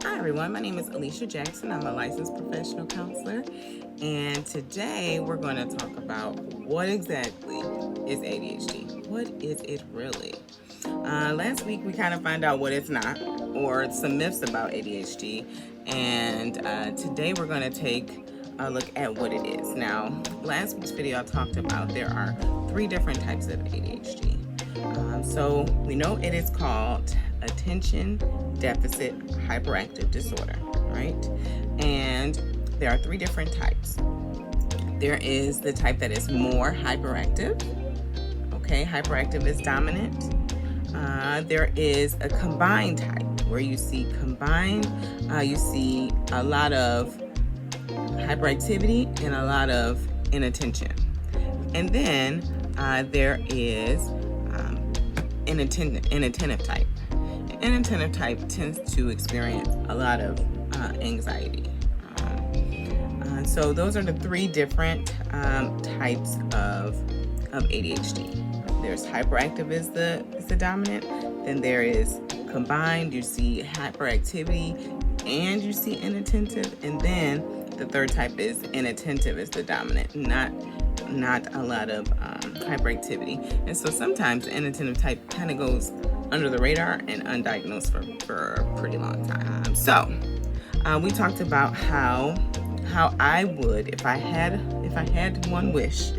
Hi everyone, my name is Alicia Jackson. I'm a licensed professional counselor, and today we're going to talk about what exactly is ADHD. What is it really? Last week we kind of found out what it's not, or some myths about ADHD, and today we're going to take a look at what it is. Now, last week's video I talked about there are 3 different types of ADHD. So we know it is called attention deficit hyperactive disorder, right? And there are 3 different types. There is the type that is more hyperactive. Okay, hyperactive is dominant. There is a combined type where you see you see a lot of hyperactivity and a lot of inattention. And then there is inattentive type. Inattentive type tends to experience a lot of anxiety. So those are the 3 different types of ADHD. There's hyperactive is the dominant. Then there is combined. You see hyperactivity and you see inattentive. And then the 3rd type is inattentive is the dominant, not a lot of hyperactivity. And so sometimes the inattentive type kind of goes under the radar and undiagnosed for a pretty long time. So we talked about how I would, if I had one wish,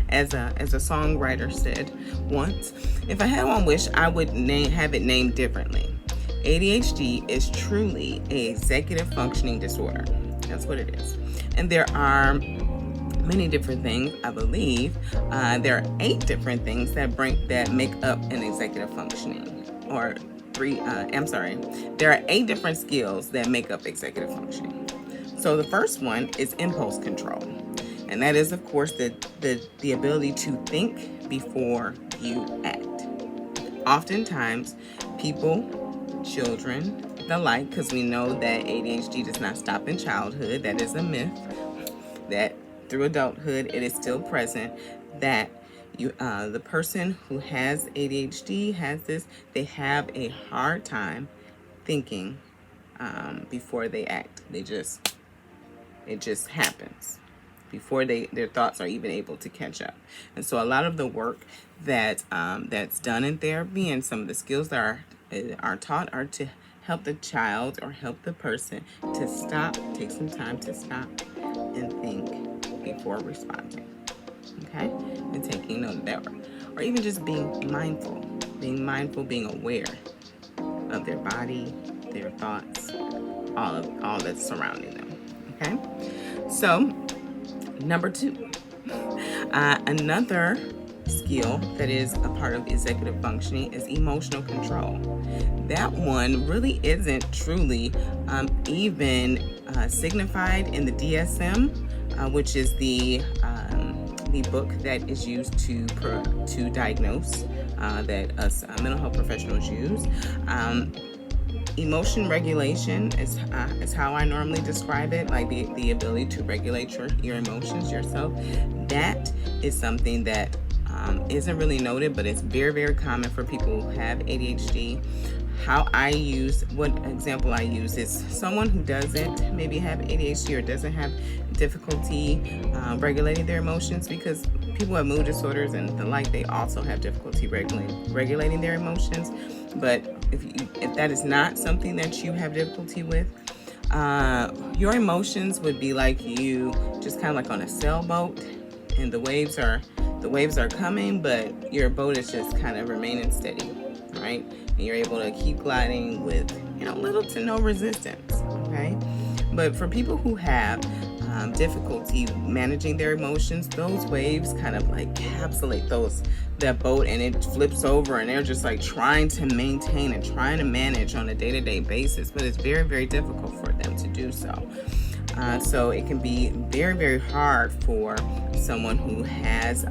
as a songwriter said once, if I had one wish, I would have it named differently. ADHD is truly an executive functioning disorder. That's what it is. And there are many different things, I believe. There are 8 different things that make up an executive functioning, or 3. There are 8 different skills that make up executive functioning. So the first one is impulse control, and that is, of course, the ability to think before you act. Oftentimes, people, children, the like, because we know that ADHD does not stop in childhood. That is a myth. That through adulthood, it is still present. That the person who has ADHD they have a hard time thinking before they act. It just happens before their thoughts are even able to catch up. And so a lot of the work that's done in therapy and some of the skills that are taught are to help the child or help the person to take some time to stop and think before responding. Okay? And taking note of that. Or even just being mindful, being aware of their body, their thoughts, all that's surrounding them. Okay? So, number 2. Another skill that is a part of executive functioning is emotional control. That one really isn't truly even signified in the DSM, which is the book that is used to diagnose that us mental health professionals use. Emotion regulation is how I normally describe it, like the ability to regulate your emotions yourself. That is something that isn't really noted, but it's very, very common for people who have ADHD. What example I use is someone who doesn't maybe have ADHD or doesn't have difficulty regulating their emotions, because people who have mood disorders and the like, they also have difficulty regulating their emotions. But if that is not something that you have difficulty with, your emotions would be like you just kind of like on a sailboat, and the waves are coming, but your boat is just kind of remaining steady, right? And you're able to keep gliding with little to no resistance. Okay, but for people who have difficulty managing their emotions, those waves kind of like encapsulate that boat, and it flips over, and they're just like trying to maintain and trying to manage on a day-to-day basis, but it's very, very difficult for them to do so. So it can be very, very hard for someone who has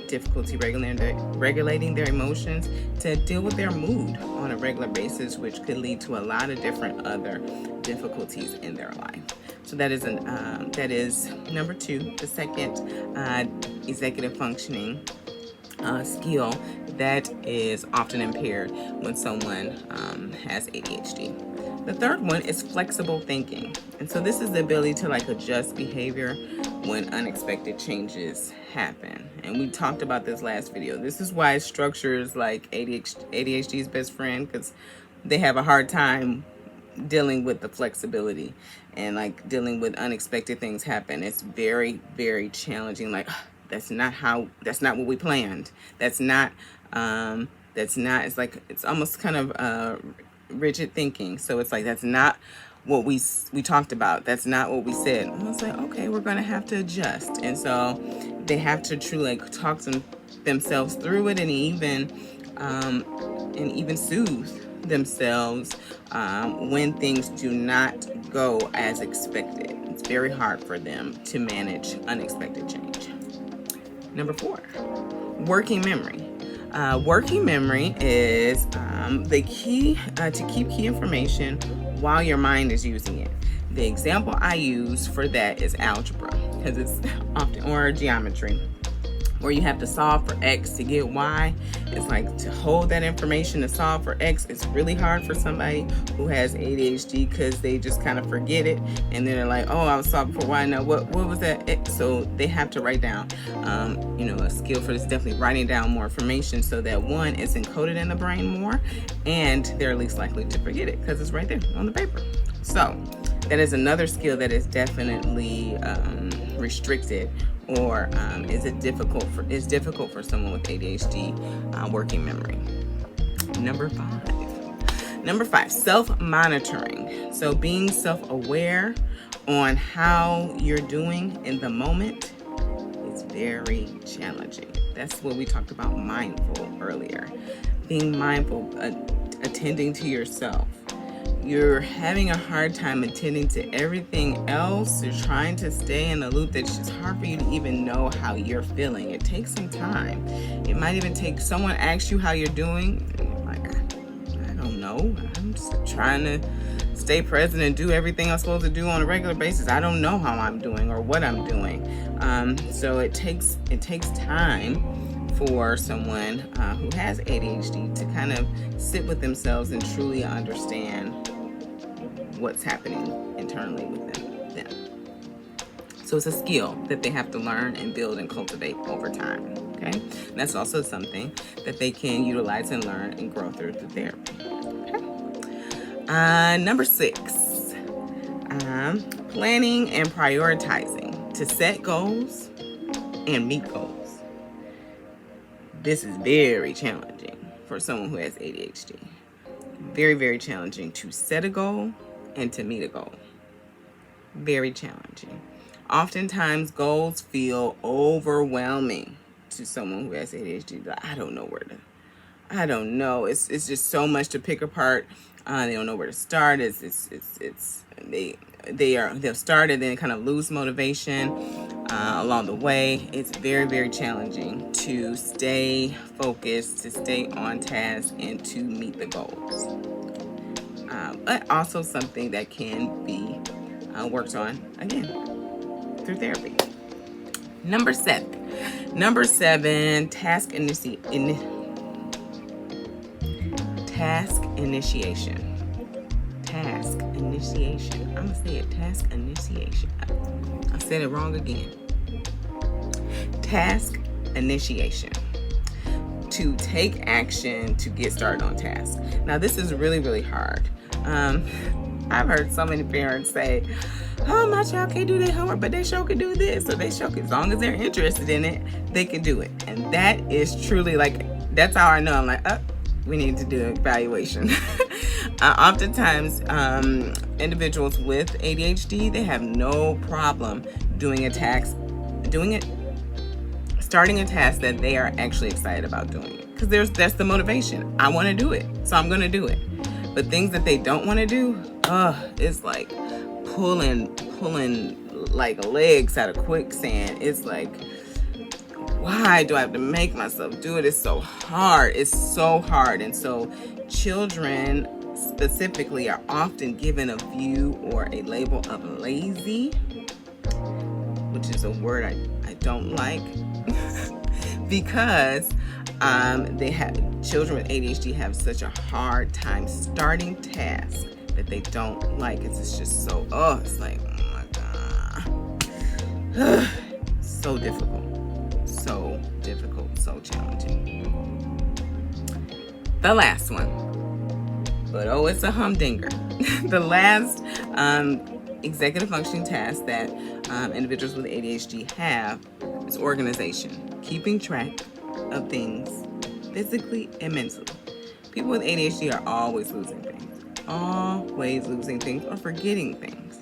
difficulty regulating their emotions to deal with their mood on a regular basis, which could lead to a lot of different other difficulties in their life. So that is number 2, the second executive functioning skill that is often impaired when someone has ADHD. The third one is flexible thinking. And so this is the ability to like adjust behavior when unexpected changes happen. And we talked about this last video. This is why structure is like ADHD's best friend, because they have a hard time dealing with the flexibility and like dealing with unexpected things happen. It's very, very challenging. Like, that's not what we planned. That's not, it's like, it's almost kind of rigid thinking. So it's like, that's not what we talked about. That's not what we said. And I was like, okay, we're going to have to adjust. And so they have to truly like talk themselves through it, and even soothe themselves when things do not go as expected. It's very hard for them to manage unexpected change. Number 4, working memory. Working memory is the key to keep key information while your mind is using it. The example I use for that is algebra, because it's often, or geometry, where you have to solve for X to get Y. It's like, to hold that information to solve for X, it's really hard for somebody who has ADHD, because they just kind of forget it, and then they're like, oh, I was solving for Y, now what was that? So they have to write down, a skill for this is definitely writing down more information, so that one, it's encoded in the brain more, and they're least likely to forget it because it's right there on the paper. So that is another skill that is definitely restricted, or is difficult for someone with ADHD working memory. Number 5, self-monitoring. So being self-aware on how you're doing in the moment is very challenging. That's what we talked about, mindful earlier. Being mindful, attending to yourself. You're having a hard time attending to everything else. You're trying to stay in the loop. That's just hard for you to even know how you're feeling. It takes some time. It might even take someone asks you how you're doing. Like, I don't know. I'm just trying to stay present and do everything I'm supposed to do on a regular basis. I don't know how I'm doing or what I'm doing. So it takes time for someone who has ADHD to kind of sit with themselves and truly understand what's happening internally with them. So it's a skill that they have to learn and build and cultivate over time. Okay, and that's also something that they can utilize and learn and grow through therapy. Okay. Number 6, planning and prioritizing to set goals and meet goals. This is very challenging for someone who has ADHD. Very, very challenging to set a goal and to meet a goal. Very challenging. Oftentimes, goals feel overwhelming to someone who has ADHD. Like, I don't know. It's just so much to pick apart. They don't know where to start. They'll start and then kind of lose motivation along the way. It's very, very challenging to stay focused, to stay on task, and to meet the goals. But also something that can be worked on, again, through therapy. Number 7, task initiation. Task initiation. I'm gonna say it, task initiation. I said it wrong again. Task initiation. To take action to get started on task. Now, this is really, really hard. I've heard so many parents say, oh, my child can't do their homework, but they sure can do this, or they sure can, as long as they're interested in it, they can do it. And that is truly like, that's how I know. I'm like, we need to do an evaluation. Oftentimes, individuals with ADHD, they have no problem starting a task that they are actually excited about doing. Because that's the motivation. I want to do it, so I'm going to do it. But things that they don't want to do, it's like pulling like legs out of quicksand. It's like, why do I have to make myself do it? It's so hard. And so children specifically are often given a view or a label of lazy, which is a word I don't like, because children with ADHD have such a hard time starting tasks that they don't like. It's just so, it's like, oh my God. So difficult, so challenging. The last one, but it's a humdinger. The last executive functioning task that individuals with ADHD have is organization, keeping track of things physically and mentally. People with ADHD are always losing things or forgetting things.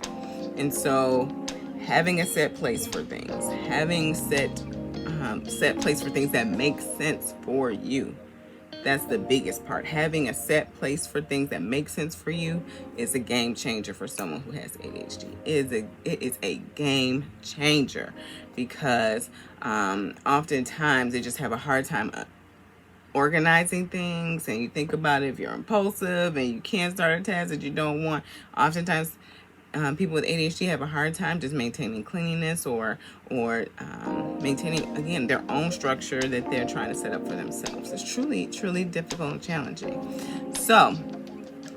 And so having a set place for things, having set place for things that make sense for you. That's the biggest part. Having a set place for things that make sense for you is a game changer for someone who has ADHD. It is a game changer because oftentimes they just have a hard time organizing things, and you think about it, if you're impulsive and you can't start a task that you don't want. Oftentimes people with ADHD have a hard time just maintaining cleanliness or maintaining, again, their own structure that they're trying to set up for themselves. It's truly difficult and challenging. So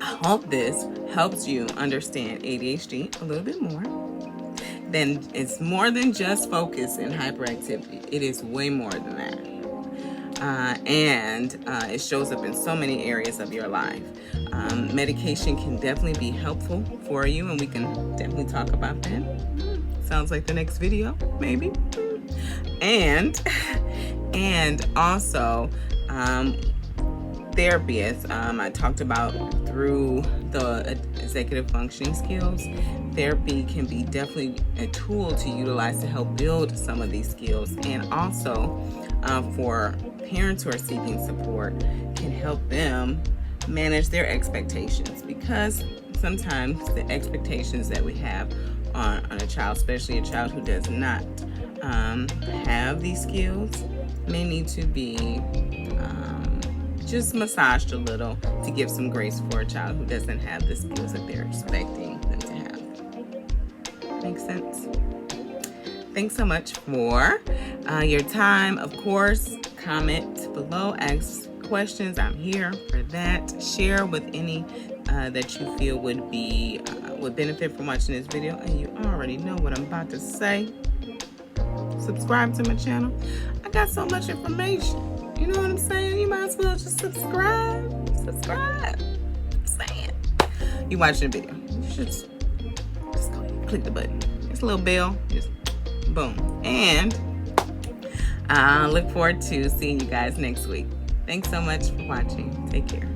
I hope this helps you understand ADHD a little bit more. Then it's more than just focus and hyperactivity. It is way more than that. And it shows up in so many areas of your life. Medication can definitely be helpful for you, and we can definitely talk about that. Sounds like the next video, maybe. And also therapy, as I talked about through the executive functioning skills. Therapy can be definitely a tool to utilize to help build some of these skills, and also for parents who are seeking support, can help them manage their expectations, because sometimes the expectations that we have on a child, especially a child who does not have these skills, may need to be just massaged a little to give some grace for a child who doesn't have the skills that they're expecting them to have. Makes sense? Thanks so much for your time. Of course, comment below, ask questions. I'm here for that. Share with any that you feel would benefit from watching this video. And you already know what I'm about to say. Subscribe to my channel. I got so much information. You know what I'm saying? You might as well just subscribe. I'm saying. You watching the video, you should just go ahead and click the button. It's a little bell. Just boom. And I look forward to seeing you guys next week. Thanks so much for watching. Take care.